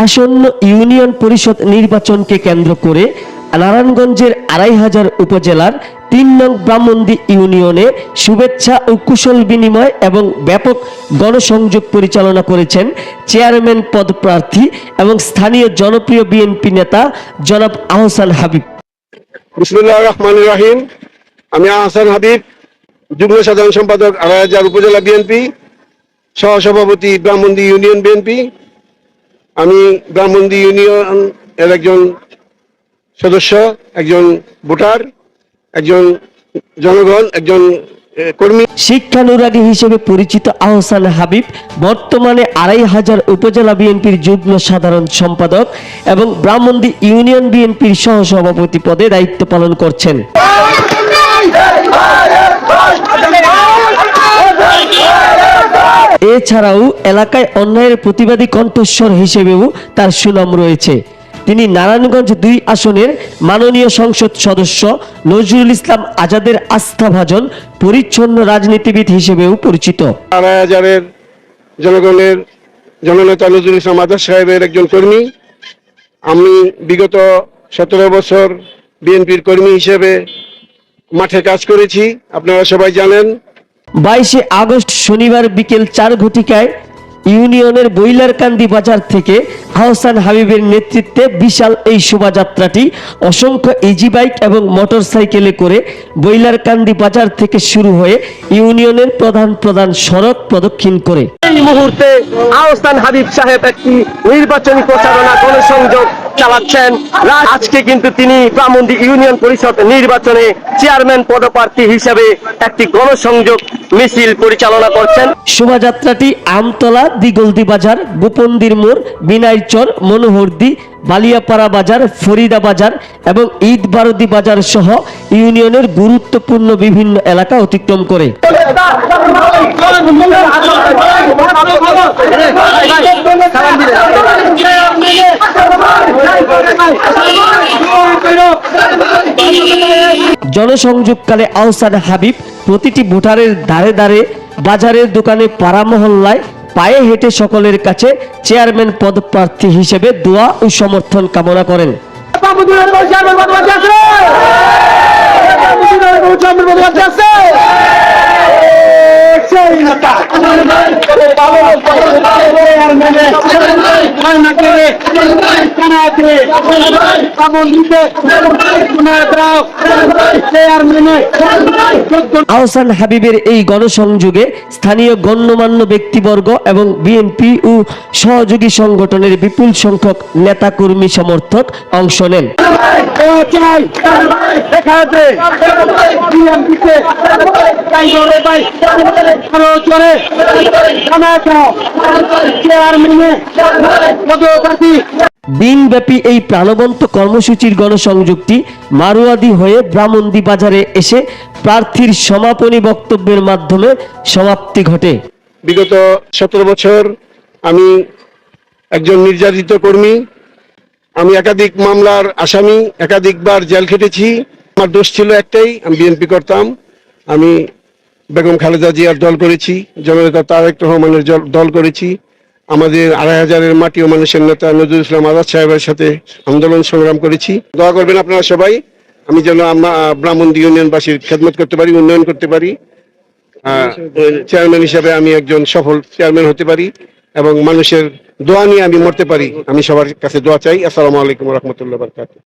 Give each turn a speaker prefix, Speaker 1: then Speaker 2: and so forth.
Speaker 1: আসন্ন ইউনিয়ন পরিষদ নির্বাচনকে কেন্দ্র করে নারায়ণগঞ্জের ২৫০০ উপজেলার ৩ নং ব্রাহ্মণদী ইউনিয়নে শুভেচ্ছা ও কুশল বিনিময় এবং ব্যাপক গণসংযোগ পরিচালনা করেছেন চেয়ারম্যান পদপ্রার্থী এবং স্থানীয় জনপ্রিয় বিএনপি নেতা জনাব আহসান হাবিব।
Speaker 2: বিসমিল্লাহির রহমানির রহিম। আমি আহসান হাবিব, যুগ্ম সাধারণ সম্পাদক ২৫০০ উপজেলা বিএনপি, সহসভাপতি ব্রাহ্মণদী ইউনিয়ন বিএনপি। আমি ব্রাহ্মণদী ইউনিয়ন এর একজন সদস্য, একজন ভোটার, একজন জনগণ, একজন কর্মী।
Speaker 1: শিক্ষানুরাগী হিসেবে পরিচিত আহসান হাবিব বর্তমানে ২৫০০ উপজেলা বিএনপির যুগ্ম সাধারণ সম্পাদক এবং ব্রাহ্মণদী ইউনিয়ন বিএনপির সহসভাপতি পদে দায়িত্ব পালন করছেন। এছাড়াও এলাকায় অন্যায়ের প্রতিবাদী কণ্ঠস্বর হিসেবেও তার সুনাম রয়েছে। তিনি নারায়ণগঞ্জ ২ আসনের মাননীয় সংসদ সদস্য নজরুল ইসলাম আজাদের আস্থাভাজন পরিচ্ছন্ন রাজনীতিবিদ হিসেবেও পরিচিত।
Speaker 2: ২৫০০-এর জনগণের জননেতা নজরুল ইসলাম আজাদ সাহেবের একজন কর্মী। আমি বিগত ১৭ বছর বিএনপির কর্মী হিসেবে মাঠে কাজ করেছি, আপনারা সবাই জানেন।
Speaker 1: ২২শে আগস্ট শনিবার বিকেল ৪ ঘটিকায় ইউনিয়নের বইলারকান্দি বাজার থেকে আহসান হাবিবের নেতৃত্বে বিশাল এই শোভাযাত্রাটি অসংখ্য ইজি বাইক এবং মোটরসাইকেলে করে বইলারকান্দি বাজার থেকে শুরু হয়ে ইউনিয়নের প্রধান সড়ক প্রদক্ষিণ করে।
Speaker 3: এই মুহূর্তে আহসান হাবিব সাহেব একটি নির্বাচনী প্রচারণা গণসংযোগ চালাচ্ছেন। আজকে কিন্তু তিনি ব্রাহ্মণদী ইউনিয়ন পরিষদ নির্বাচনে চেয়ারম্যান পদপ্রার্থী হিসেবে একটি গণসংযোগ মিছিল পরিচালনা করছেন।
Speaker 1: শোভাযাত্রাটি আমতলা, দিগলদি বাজার, গোপন্দির মোড়, বিনাইচর, মনোহরদি, বালিয়াপাড়া বাজার, ফরিদা বাজার এবং ঈদবারদি বাজার সহ ইউনিয়নের গুরুত্বপূর্ণ বিভিন্ন এলাকা অতিক্রম করে। জনসংযোগকালে আহসান হাবিব প্রতিটি ভোটারের ধারে ধারে, বাজারের দোকানে, পাড়া মহল্লায় পায়ে হেঁটে সকলের কাছে চেয়ারম্যান পদপ্রার্থী হিসেবে দোয়া ও সমর্থন কামনা করেন। আহসান হাবিবের এই গণসংযোগে স্থানীয় গণ্যমান্য ব্যক্তিবর্গ এবং বিএনপি ও সহযোগী সংগঠনের বিপুল সংখ্যক নেতাকর্মী সমর্থক অংশ নেন। দিনব্যাপী এই প্রাণবন্ত কর্মসূচির গণসংযোগটি মারুয়াদি হয়ে ব্রাহ্মণদী বাজারে এসে প্রার্থীর সমাপনী বক্তব্যের মাধ্যমে সমাপ্তি ঘটে।
Speaker 2: বিগত ১৭ বছর আমি একজন নির্যাতিত কর্মী। আমি একাধিক মামলার আসামি, একাধিকবার জেল খেটেছি। আমার দোষ ছিল একটাই, আমি বিএনপি করতাম। আমি বেগম খালেদা জিয়ার দল করেছি, জননেতা তারেক রহমানের দল করেছি। আমাদের ২৫০০-এর মাটি ও মানুষের নেতা নজরুল ইসলাম আজাদ সাহেবের সাথে আন্দোলন সংগ্রাম করেছি। দোয়া করবেন আপনারা সবাই, আমি যেন ব্রাহ্মণদী ইউনিয়নবাসীর খেদমত করতে পারি, উন্নয়ন করতে পারি। চেয়ারম্যান হিসেবে আমি একজন সফল চেয়ারম্যান হতে পারি এবং মানুষের দোয়া নিয়ে আমি মরতে পারি। আমি সবার কাছে দোয়া চাই। আসসালামু আলাইকুম ওয়া রাহমাতুল্লাহি ওয়া বারাকাতুহু।